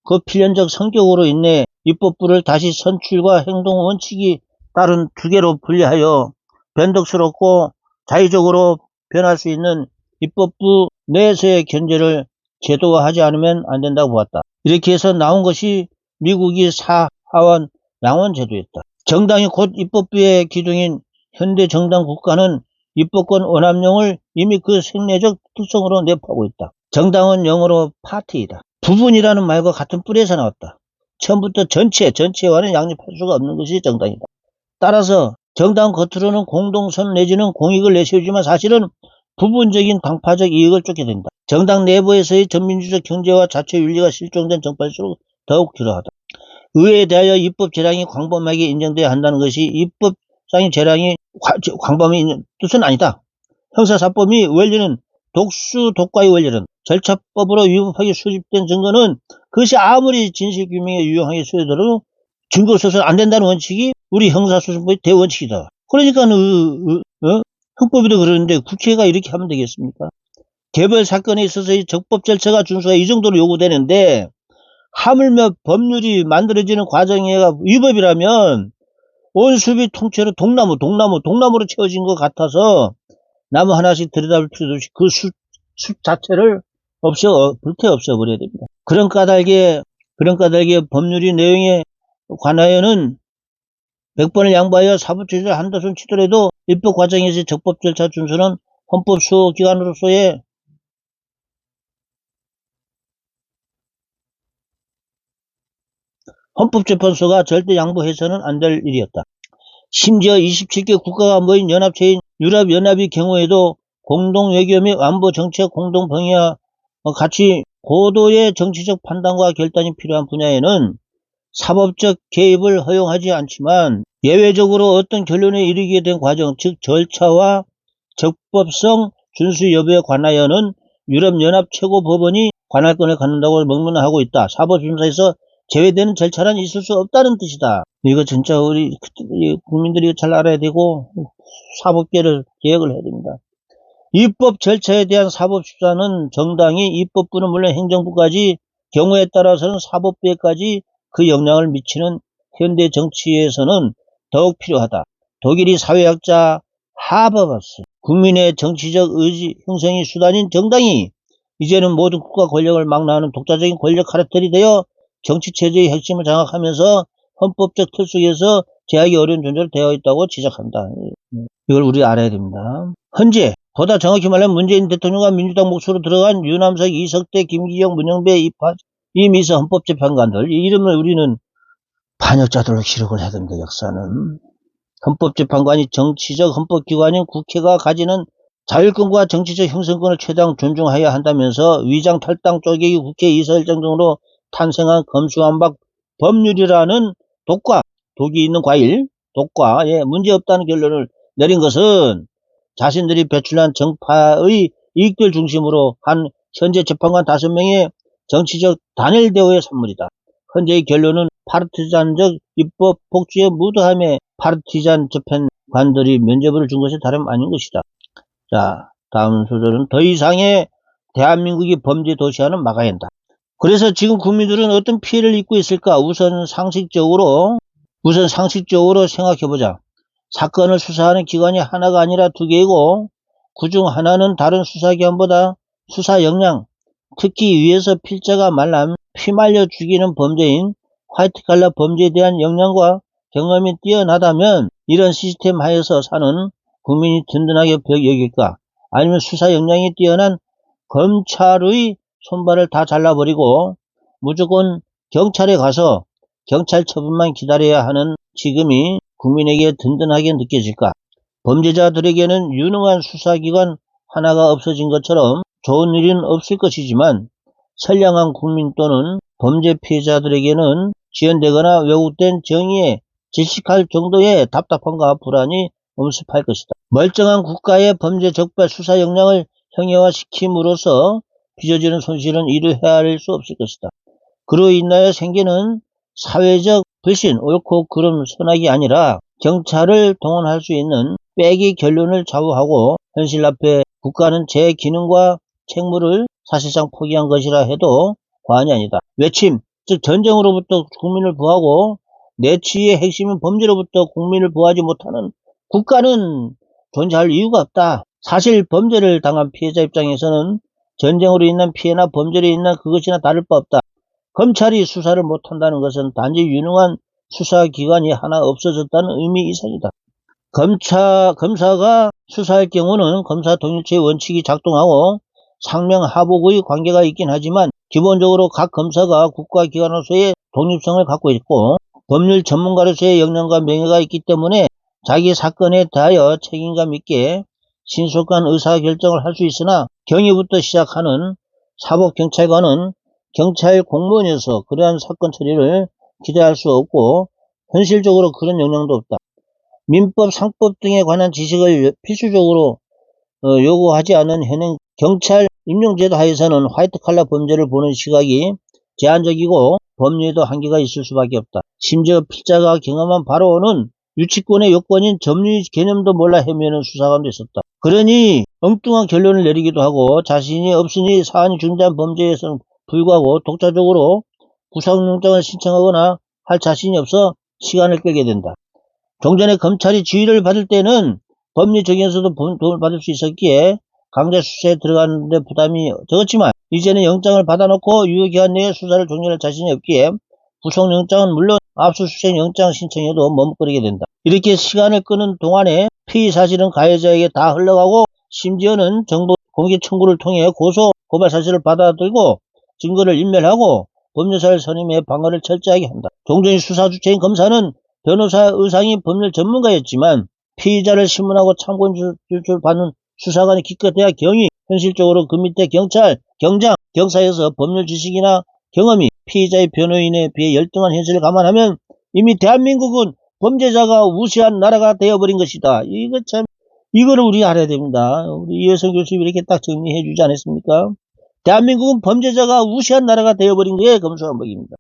그 필연적 성격으로 인해 입법부를 다시 선출과 행동 원칙이 따른 두 개로 분리하여 변덕스럽고 자의적으로 변할 수 있는 입법부 내에서의 견제를 제도화하지 않으면 안 된다고 보았다. 이렇게 해서 나온 것이 미국의 사하원 양원 제도였다. 정당이 곧 입법부의 기둥인 현대 정당 국가는 입법권 원함령을 이미 그 생리적 특성으로 내포하고 있다. 정당은 영어로 파티이다. 부분이라는 말과 같은 뿌리에서 나왔다. 처음부터 전체와는 양립할 수가 없는 것이 정당이다. 따라서 정당 겉으로는 공동선 내지는 공익을 내세우지만 사실은 부분적인 당파적 이익을 쫓게 된다. 정당 내부에서의 전민주적 경제와 자체 윤리가 실종된 정파일수록 더욱 필요하다. 의회에 대하여 입법 재량이 광범하게 인정되어야 한다는 것이 입법상의 재량이 광범위 뜻은 아니다. 형사사법의 원리는 독수독과의 원리는 절차법으로 위법하게 수집된 증거는 그것이 아무리 진실규명에 유용하게 쓰여도 증거 없어서는 안 된다는 원칙이 우리 형사소송법의 대원칙이다. 그러니까 형법에도 그러는데 국회가 이렇게 하면 되겠습니까? 개별 사건에 있어서의 적법 절차가 준수가 이 정도로 요구되는데 하물며 법률이 만들어지는 과정에가 위법이라면 온 숲이 통째로 동나무로 채워진 것 같아서 나무 하나씩 들여다볼 필요도 없이 그 숲 자체를 불태 없애버려야 됩니다. 그런 까닭에 법률이 내용에 관하여는 100번을 양보하여 사법조치를 한다 손 치더라도 입법 과정에서 적법 절차 준수는 헌법 수호기관으로서의 헌법재판소가 절대 양보해서는 안 될 일이었다. 심지어 27개 국가가 모인 연합체인 유럽연합의 경우에도 공동외교 및 안보정책 공동병행과 같이 고도의 정치적 판단과 결단이 필요한 분야에는 사법적 개입을 허용하지 않지만 예외적으로 어떤 결론에 이르게 된 과정, 즉 절차와 적법성 준수 여부에 관하여는 유럽연합 최고법원이 관할권을 갖는다고 명문화하고 있다. 사법심사에서 제외되는 절차란 있을 수 없다는 뜻이다. 이거 진짜 우리 국민들이 잘 알아야 되고 사법계를 개혁을 해야 됩니다. 입법 절차에 대한 사법심사는 정당이 입법부는 물론 행정부까지 경우에 따라서는 사법부에까지 그 영향을 미치는 현대 정치에서는 더욱 필요하다. 독일의 사회학자 하버버스 국민의 정치적 의지 형성의 수단인 정당이 이제는 모든 국가 권력을 망라하는 독자적인 권력 카르텔이 되어 정치체제의 핵심을 장악하면서 헌법적 틀 속에서 제하기 어려운 존재로 되어 있다고 지적한다. 이걸 우리 알아야 됩니다. 현재 보다 정확히 말하면 문재인 대통령과 민주당 몫으로 들어간 유남석, 이석대, 김기영, 문영배, 이미서 헌법재판관들 이 이름을 우리는 반역자들로 기록을 해야 됩니다. 역사는. 헌법재판관이 정치적 헌법기관인 국회가 가지는 자율권과 정치적 형성권을 최대한 존중해야 한다면서 위장 탈당 쪼개기 국회 이사일정 등으로 탄생한 검수완박 법률이라는 독이 있는 과일, 독과에 문제없다는 결론을 내린 것은 자신들이 배출한 정파의 이익들 중심으로 한 현재 재판관 5명의 정치적 단일 대우의 산물이다. 현재의 결론은 파르티잔적 입법 복지의 무도함에 파르티잔 재판관들이 면죄부를 준 것이 다름 아닌 것이다. 자, 다음 소절은 더 이상의 대한민국이 범죄 도시화는 막아야 한다. 그래서 지금 국민들은 어떤 피해를 입고 있을까? 우선 상식적으로 생각해보자. 사건을 수사하는 기관이 하나가 아니라 2개이고 그중 하나는 다른 수사기관보다 수사 역량, 특히 위에서 필자가 말한 피말려 죽이는 범죄인 화이트칼라 범죄에 대한 역량과 경험이 뛰어나다면 이런 시스템 하에서 사는 국민이 든든하게 여길까? 아니면 수사 역량이 뛰어난 검찰의 손발을 다 잘라버리고 무조건 경찰에 가서 경찰 처분만 기다려야 하는 지금이 국민에게 든든하게 느껴질까? 범죄자들에게는 유능한 수사기관 하나가 없어진 것처럼 좋은 일은 없을 것이지만 선량한 국민 또는 범죄 피해자들에게는 지연되거나 왜곡된 정의에 질식할 정도의 답답함과 불안이 엄습할 것이다. 멀쩡한 국가의 범죄 적발 수사 역량을 형해화시킴으로써 빚어지는 손실은 이루 헤아릴 수 없을 것이다. 그로 인하여 생기는 사회적 불신, 옳고 그름 선악이 아니라 경찰을 동원할 수 있는 빼기 결론을 좌우하고 현실 앞에 국가는 제 기능과 책무를 사실상 포기한 것이라 해도 과언이 아니다. 외침, 즉 전쟁으로부터 국민을 보호하고 내치의 핵심인 범죄로부터 국민을 보호하지 못하는 국가는 존재할 이유가 없다. 사실 범죄를 당한 피해자 입장에서는 전쟁으로 인한 피해나 범죄로 인한 그것이나 다를 바 없다. 검찰이 수사를 못한다는 것은 단지 유능한 수사기관이 하나 없어졌다는 의미 이상이다. 검사가 수사할 경우는 검사 동일체의 원칙이 작동하고 상명하복의 관계가 있긴 하지만 기본적으로 각 검사가 국가기관으로서의 독립성을 갖고 있고 법률 전문가로서의 역량과 명예가 있기 때문에 자기 사건에 대하여 책임감 있게 신속한 의사결정을 할 수 있으나 경위부터 시작하는 사법경찰관은 경찰 공무원이어서 그러한 사건 처리를 기대할 수 없고 현실적으로 그런 역량도 없다. 민법, 상법 등에 관한 지식을 필수적으로 요구하지 않은 현행 경찰 임용제도 하에서는 화이트칼라 범죄를 보는 시각이 제한적이고 법리에도 한계가 있을 수밖에 없다. 심지어 필자가 경험한 바로는 유치권의 요건인 점리 개념도 몰라 헤매는 수사관도 있었다. 그러니 엉뚱한 결론을 내리기도 하고 자신이 없으니 사안이 중대한 범죄에서는 불구하고 독자적으로 구속영장을 신청하거나 할 자신이 없어 시간을 끌게 된다. 종전에 검찰이 지휘를 받을 때는 법리 적용에서도 도움을 받을 수 있었기에 강제 수사에 들어가는데 부담이 적었지만 이제는 영장을 받아놓고 유효기한 내에 수사를 종료할 자신이 없기에 구속영장은 물론 압수수색 영장 신청에도 머뭇거리게 된다. 이렇게 시간을 끄는 동안에 피의 사실은 가해자에게 다 흘러가고 심지어는 정보 공개 청구를 통해 고소 고발 사실을 받아들고 증거를 인멸하고 법률사를 선임해 방어를 철저하게 한다. 종전의 수사 주체인 검사는 변호사 의상이 법률 전문가였지만 피의자를 신문하고 참고인 줄받는 수사관이 기껏해야 경위, 현실적으로 그 밑에 경찰, 경장, 경사에서 법률 지식이나 경험이 피의자의 변호인에 비해 열등한 현실을 감안하면 이미 대한민국은 범죄자가 우세한 나라가 되어버린 것이다. 이거를 우리가 알아야 됩니다. 우리 이혜성 교수님이 이렇게 딱 정리해 주지 않았습니까? 대한민국은 범죄자가 우세한 나라가 되어버린 게 검수완박입니다.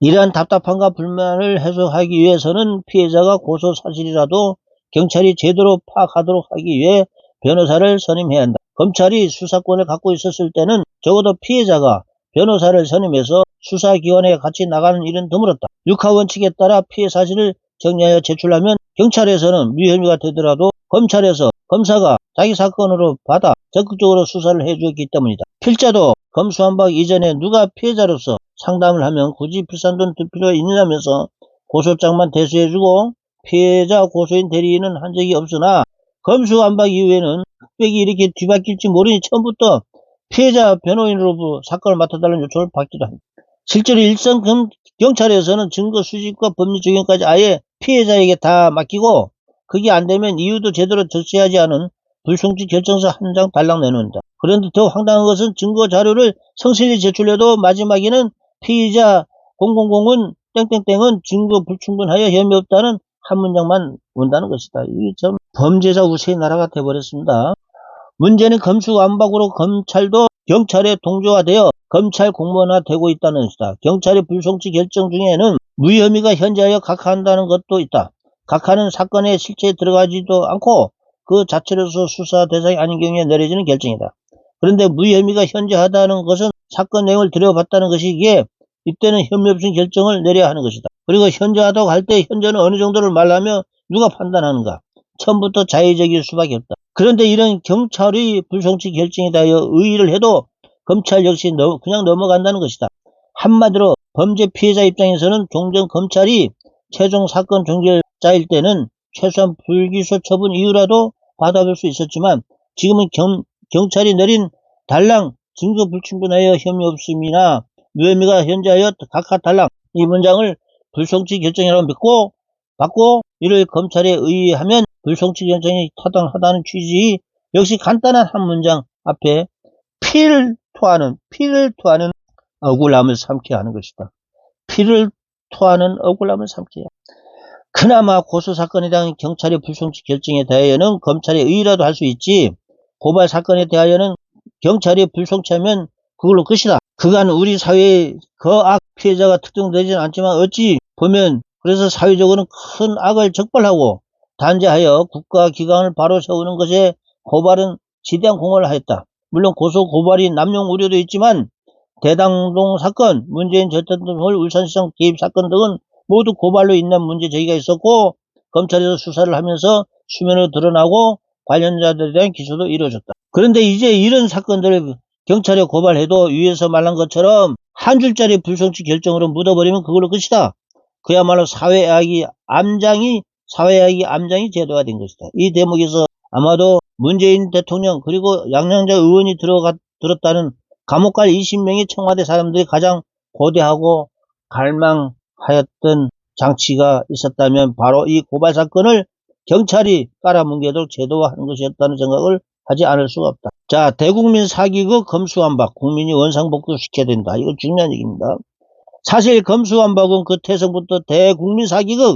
이러한 답답함과 불만을 해소하기 위해서는 피해자가 고소 사실이라도 경찰이 제대로 파악하도록 하기 위해 변호사를 선임해야 한다. 검찰이 수사권을 갖고 있었을 때는 적어도 피해자가 변호사를 선임해서 수사기관에 같이 나가는 일은 드물었다. 육하 원칙에 따라 피해 사실을 정리하여 제출하면 경찰에서는 무혐의가 되더라도 검찰에서 검사가 자기 사건으로 받아 적극적으로 수사를 해주었기 때문이다. 필자도 검수완박 이전에 누가 피해자로서 상담을 하면 굳이 비싼 돈 들 필요가 있느냐면서 고소장만 대수해주고 피해자 고소인 대리인은 한 적이 없으나 검수완박 이후에는 흑백이 이렇게 뒤바뀔지 모르니 처음부터 피해자 변호인으로부터 사건을 맡아달라는 요청을 받기도 합니다. 실제로 일선 경찰에서는 증거 수집과 법리 적용까지 아예 피해자에게 다 맡기고 그게 안 되면 이유도 제대로 적시하지 않은 불송치 결정서 한 장 달랑 내놓는다. 그런데 더 황당한 것은 증거 자료를 성실히 제출해도 마지막에는 피의자 000은 땡땡땡은 증거 불충분하여 혐의 없다는 한 문장만 온다는 것이다. 이게 참 범죄자 우세의 나라가 되어버렸습니다. 문제는 검수완박으로 검찰도 경찰에 동조화되어 검찰 공무원화 되고 있다는 것이다. 경찰의 불송치 결정 중에는 무혐의가 현재하여 각하한다는 것도 있다. 각하는 사건에 실체에 들어가지도 않고 그 자체로서 수사 대상이 아닌 경우에 내려지는 결정이다. 그런데 무혐의가 현저하다는 것은 사건 내용을 들여봤다는 것이기에 이때는 혐의 없음 결정을 내려야 하는 것이다. 그리고 현저하다고 할 때 현저는 어느 정도를 말하며 누가 판단하는가? 처음부터 자의적일 수밖에 없다. 그런데 이런 경찰의 불송치 결정에 대하여 의의를 해도 검찰 역시 그냥 넘어간다는 것이다. 한마디로 범죄 피해자 입장에서는 종전 검찰이 최종 사건 종결자일 때는 최소한 불기소 처분 이유라도 받아볼 수 있었지만 지금은 경찰이 내린 달랑 증거 불충분하여 혐의 없음이나 무혐의가 현재하여 각하 달랑 이 문장을 불송치 결정이라고 믿고 받고 이를 검찰에 의하면 불송치 결정이 타당하다는 취지. 역시 간단한 한 문장 앞에 피를 토하는 억울함을 삼게 하는 것이다. 피를 토하는 억울함을 삼게. 그나마 고소사건에 대한 경찰의 불송치 결정에 대하여는 검찰의 의의라도 할 수 있지, 고발 사건에 대하여는 경찰이 불송치하면 그걸로 끝이다. 그간 우리 사회의 거악 피해자가 특정되지는 않지만 어찌 보면 그래서 사회적으로는 큰 악을 적발하고 단죄하여 국가기관을 바로 세우는 것에 고발은 지대한 공헌을 하였다. 물론 고소 고발이 남용 우려도 있지만 대당동 사건, 문재인 대통령 울산시장 개입 사건 등은 모두 고발로 인한 문제 제기가 있었고 검찰에서 수사를 하면서 수면으로 드러나고 관련자들에 대한 기소도 이루어졌다. 그런데 이제 이런 사건들을 경찰에 고발해도 위에서 말한 것처럼 한 줄짜리 불송치 결정으로 묻어버리면 그걸로 끝이다. 그야말로 사회악이 암장이 제도가 된 것이다. 이 대목에서 아마도 문재인 대통령 그리고 양양자 의원이 들었다는 감옥 갈 20명의 청와대 사람들이 가장 고대하고 갈망하였던 장치가 있었다면 바로 이 고발 사건을 경찰이 깔아뭉개도록 제도화하는 것이었다는 생각을 하지 않을 수가 없다. 자, 대국민 사기극 검수완박, 국민이 원상복구시켜야 된다. 이거 중요한 얘기입니다. 사실 검수완박은 그 태생부터 대국민 사기극이었다.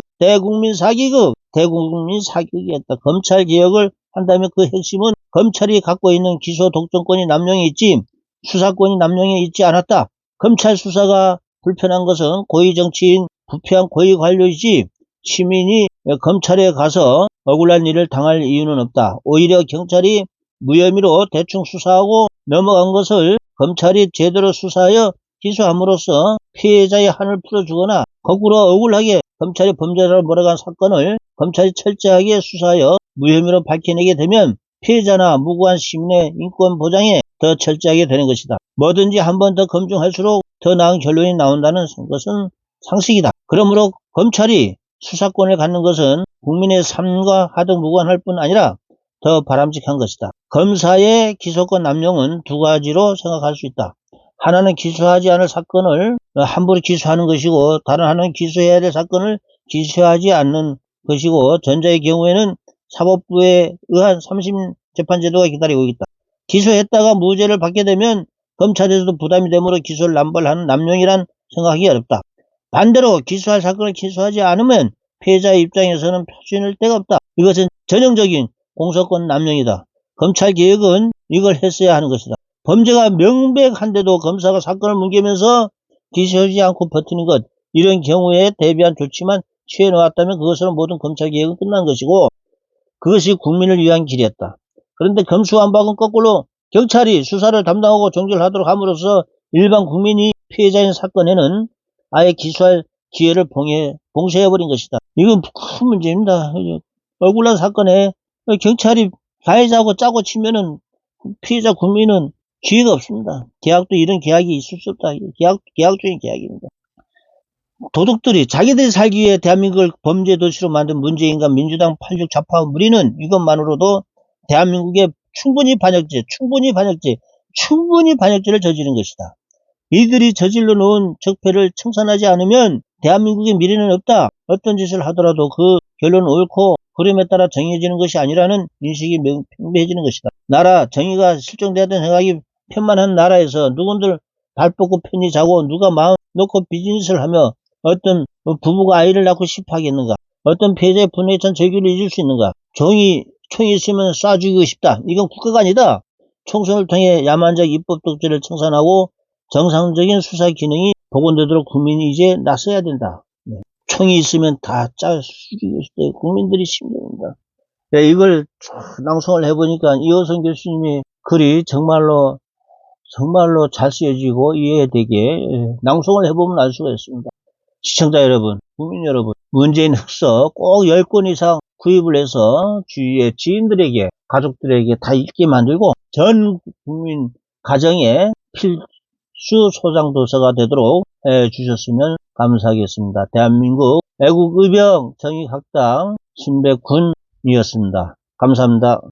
검찰 개혁을 한다면 그 핵심은 검찰이 갖고 있는 기소 독점권이 남용에 있지 수사권이 남용에 있지 않았다. 검찰 수사가 불편한 것은 고위 정치인, 부패한 고위 관료이지 시민이 검찰에 가서 억울한 일을 당할 이유는 없다. 오히려 경찰이 무혐의로 대충 수사하고 넘어간 것을 검찰이 제대로 수사하여 기소함으로써 피해자의 한을 풀어주거나 거꾸로 억울하게 검찰이 범죄자로 몰아간 사건을 검찰이 철저하게 수사하여 무혐의로 밝혀내게 되면 피해자나 무고한 시민의 인권 보장에 더 철저하게 되는 것이다. 뭐든지 한 번 더 검증할수록 더 나은 결론이 나온다는 것은 상식이다. 그러므로 검찰이 수사권을 갖는 것은 국민의 삶과 하등 무관할 뿐 아니라 더 바람직한 것이다. 검사의 기소권 남용은 두 가지로 생각할 수 있다. 하나는 기소하지 않을 사건을 함부로 기소하는 것이고 다른 하나는 기소해야 될 사건을 기소하지 않는 것이고 전자의 경우에는 사법부에 의한 3심 재판제도가 기다리고 있다. 기소했다가 무죄를 받게 되면 검찰에서도 부담이 되므로 기소를 남발하는 남용이란 생각하기 어렵다. 반대로 기소할 사건을 기소하지 않으면 피해자의 입장에서는 표준일 데가 없다. 이것은 전형적인 공소권 남용이다. 검찰 개혁은 이걸 했어야 하는 것이다. 범죄가 명백한데도 검사가 사건을 뭉개면서 기소하지 않고 버티는 것, 이런 경우에 대비한 조치만 취해놓았다면 그것으로 모든 검찰 개혁은 끝난 것이고 그것이 국민을 위한 길이었다. 그런데 검수완박은 거꾸로 경찰이 수사를 담당하고 종결하도록 함으로써 일반 국민이 피해자인 사건에는 아예 기소할 기회를 봉쇄해버린 것이다. 이건 큰 문제입니다. 억울한 사건에 경찰이 가해자하고 짜고 치면은 피해자 국민은 기회가 없습니다. 계약도 이런 계약이 있을 수 없다. 계약적인 계약입니다. 도둑들이 자기들이 살기 위해 대한민국을 범죄 도시로 만든 문재인과 민주당 86 좌파 무리는 이것만으로도 대한민국에 충분히 반역죄를 저지른 것이다. 이들이 저질러 놓은 적폐를 청산하지 않으면 대한민국의 미래는 없다. 어떤 짓을 하더라도 그 결론은 옳고 그름에 따라 정해지는 것이 아니라는 인식이 명백해지는 것이다. 나라 정의가 실종되었다는 생각이 편만한 나라에서 누군들 발 뻗고 편히 자고 누가 마음 놓고 비즈니스를 하며 어떤 부부가 아이를 낳고 싶어 하겠는가? 어떤 피해자의 분노에 찬 절규를 잊을 수 있는가? 총이 있으면 쏴 죽이고 싶다. 이건 국가가 아니다. 총선을 통해 야만적 입법 독재를 청산하고 정상적인 수사 기능이 복원되도록 국민이 이제 나서야 된다. 총이 있으면 다 죽이고 싶다. 국민들이 심정입니다. 이걸 낭송을 해보니까 이호선 교수님의 글이 정말로 잘 쓰여지고 이해되게 낭송을 해보면 알 수가 있습니다. 시청자 여러분, 국민 여러분, 문재인 흑서 꼭 10권 이상 구입을 해서 주위의 지인들에게, 가족들에게 다 읽게 만들고 전 국민 가정에 필수 소장 도서가 되도록 해주셨으면 감사하겠습니다. 대한민국 애국의병 정의학당 신백군이었습니다. 감사합니다.